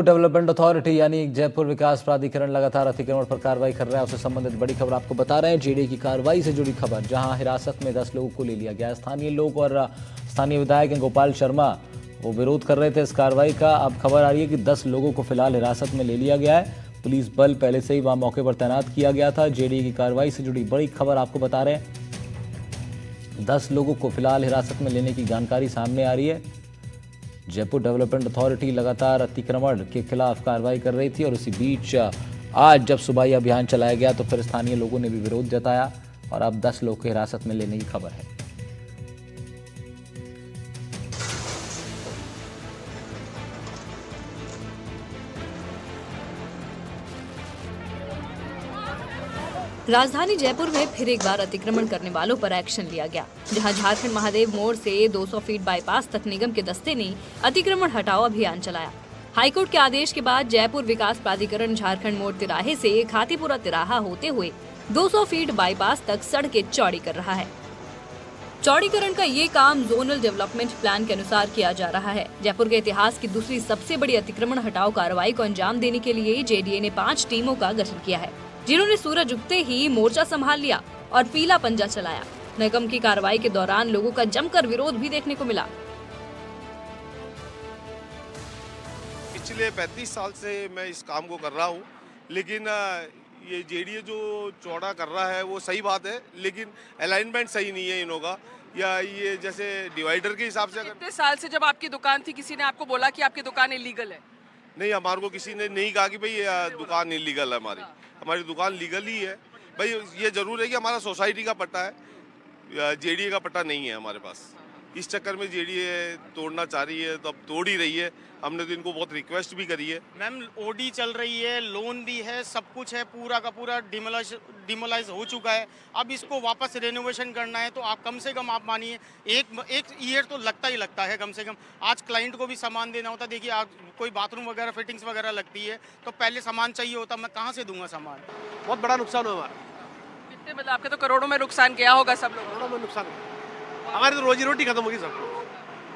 Development authority यानी जयपुर विकास प्राधिकरण लगातार अतिक्रमण पर कार्रवाई कर रहा है। उससे संबंधित बड़ी खबर आपको बता रहे हैं। जेडीए की कार्रवाई से जुड़ी खबर, जहां हिरासत में 10 लोगों को ले लिया गया। स्थानीय लोग और स्थानीय विधायक गोपाल शर्मा वो विरोध कर रहे थे इस कार्रवाई का। अब खबर आ रही है कि 10 लोगों को फिलहाल हिरासत में ले लिया गया है। पुलिस बल पहले से ही वहां मौके पर तैनात किया गया था। जेडीए की कार्रवाई से जुड़ी बड़ी खबर आपको बता रहे हैं। 10 लोगों को फिलहाल हिरासत में लेने की जानकारी सामने आ रही है। जयपुर डेवलपमेंट अथॉरिटी लगातार अतिक्रमण के खिलाफ कार्रवाई कर रही थी और उसी बीच आज जब सुबह अभियान चलाया गया तो फिर स्थानीय लोगों ने भी विरोध जताया और अब 10 लोग को हिरासत में लेने की खबर है। राजधानी जयपुर में फिर एक बार अतिक्रमण करने वालों पर एक्शन लिया गया, जहां झारखंड महादेव मोड़ से 200 फीट बाईपास तक निगम के दस्ते ने अतिक्रमण हटाओ अभियान चलाया। हाईकोर्ट के आदेश के बाद जयपुर विकास प्राधिकरण झारखंड मोड़ तिराहे से खातीपुरा तिराहा होते हुए 200 फीट बाईपास तक सड़कें चौड़ी कर रहा है। चौड़ीकरण का ये काम जोनल डेवलपमेंट प्लान के अनुसार किया जा रहा है। जयपुर के इतिहास की दूसरी सबसे बड़ी अतिक्रमण हटाओ कार्रवाई को अंजाम देने के लिए जेडीए ने 5 टीमों का गठन किया है, जिन्होंने सूरज उगते ही मोर्चा संभाल लिया और पीला पंजा चलाया। निगम की कार्रवाई के दौरान लोगों का जमकर विरोध भी देखने को मिला। पिछले 35 साल से मैं इस काम को कर रहा हूँ, लेकिन ये जेडीए जो चौड़ा कर रहा है वो सही बात है, लेकिन अलाइनमेंट सही नहीं है इनों का। या ये जैसे डिवाइडर के हिसाब से इतने साल से जब आपकी दुकान थी, किसी ने आपको बोला कि आपकी दुकान इलीगल है? नहीं, हमारे को किसी ने नहीं कहा कि भाई ये दुकान इलीगल है। हमारी दुकान लीगल ही है। भाई ये जरूर है कि हमारा सोसाइटी का पट्टा है, जेडीए का पट्टा नहीं है हमारे पास। इस चक्कर में जेडीए तोड़ना चाह रही है, तो अब तोड़ ही रही है। हमने तो इनको बहुत रिक्वेस्ट भी करी है। मैम, ओडी चल रही है, लोन भी है, सब कुछ है, पूरा का पूरा डिमोलाइज हो चुका है। अब इसको वापस रेनोवेशन करना है तो आप कम से कम आप मानिए एक ईयर तो लगता ही लगता है कम से कम। आज क्लाइंट को भी सामान देना होता है। देखिए, आज कोई बाथरूम वगैरह फिटिंग्स वगैरह लगती है तो पहले सामान चाहिए होता, मैं कहाँ से दूंगा सामान। बहुत बड़ा नुकसान हुआ हमारा। कितने मतलब आपके तो करोड़ों में नुकसान गया होगा सब लोग। करोड़ों में नुकसान हुआ। हमारी तो रोजी रोटी खत्म होगी सब।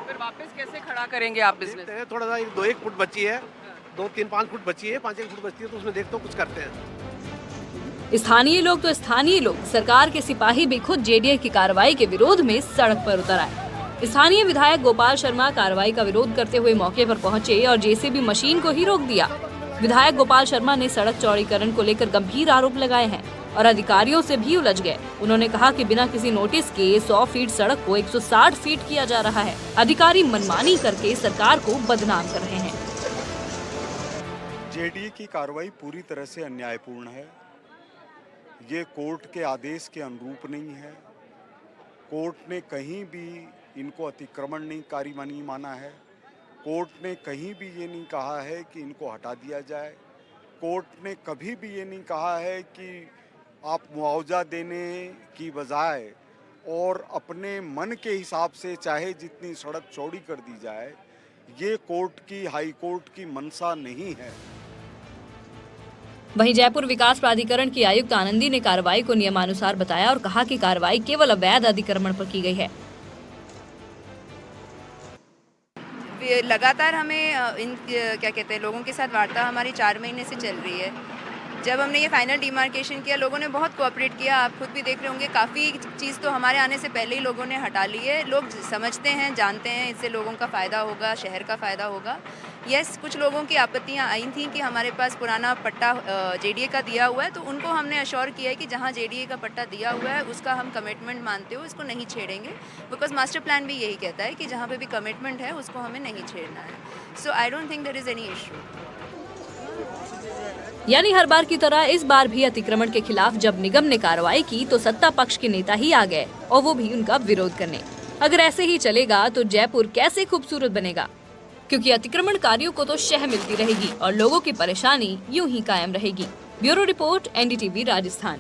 फिर वापस कैसे खड़ा करेंगे आप बिजनेस? थोड़ा सा 2-1 फुट बची है, 2-3-5 फुट बची है, 5-1 फुट बची है, तो उसमें देखते हो कुछ करते हैं। स्थानीय लोग तो स्थानीय लोग, सरकार के सिपाही भी खुद जेडीए की कार्रवाई के विरोध में सड़क पर उतर आए। स्थानीय विधायक गोपाल शर्मा कार्रवाई का विरोध करते हुए मौके पर पहुंचे और जेसीबी मशीन को ही रोक दिया। विधायक गोपाल शर्मा ने सड़क चौड़ीकरण को लेकर गंभीर आरोप लगाए हैं और अधिकारियों से भी उलझ गए। उन्होंने कहा कि बिना किसी नोटिस के 100 फीट सड़क को 160 फीट किया जा रहा है। अधिकारी मनमानी करके सरकार को बदनाम कर रहे हैं। जेडीए की कार्रवाई पूरी तरह से अन्यायपूर्ण है। ये कोर्ट के आदेश के अनुरूप नहीं है। कोर्ट ने कहीं भी इनको अतिक्रमणकारी नहीं माना है। कोर्ट ने कहीं भी ये नहीं कहा है कि इनको हटा दिया जाए। कोर्ट ने कभी भी ये नहीं कहा है कि आप मुआवजा देने की बजाय और अपने मन के हिसाब से चाहे जितनी सड़क चौड़ी कर दी जाए, ये कोर्ट की, हाई कोर्ट की मंशा नहीं है। वहीं जयपुर विकास प्राधिकरण की आयुक्त आनंदी ने कार्रवाई को नियमानुसार बताया और कहा कि कार्रवाई केवल अवैध अतिक्रमण पर की गई है। लगातार हमें क्या कहते हैं, लोगों के साथ वार्ता हमारी 4 महीने से चल रही है। जब हमने ये फाइनल डिमार्केशन किया, लोगों ने बहुत कोऑपरेट किया। आप खुद भी देख रहे होंगे, काफ़ी चीज़ तो हमारे आने से पहले ही लोगों ने हटा ली है। लोग समझते हैं, जानते हैं, इससे लोगों का फ़ायदा होगा, शहर का फ़ायदा होगा। यस, कुछ लोगों की आपत्तियां आई थी कि हमारे पास पुराना पट्टा जेडीए का दिया हुआ है, तो उनको हमने अश्योर किया है कि जहां जेडीए का पट्टा दिया हुआ है उसका हम कमिटमेंट मानते हो, इसको नहीं छेड़ेंगे। बिकॉज मास्टर प्लान भी यही कहता है कि जहाँ पे भी कमिटमेंट है उसको हमें नहीं छेड़ना है। So I don't think there is any issue. यानी हर बार की तरह इस बार भी अतिक्रमण के खिलाफ जब निगम ने कार्रवाई की तो सत्ता पक्ष के नेता ही आ गए और वो भी उनका विरोध करने। अगर ऐसे ही चलेगा तो जयपुर कैसे खूबसूरत बनेगा, क्योंकि अतिक्रमणकारियों को तो शह मिलती रहेगी और लोगों की परेशानी यूं ही कायम रहेगी। Bureau report, NDTV Rajasthan.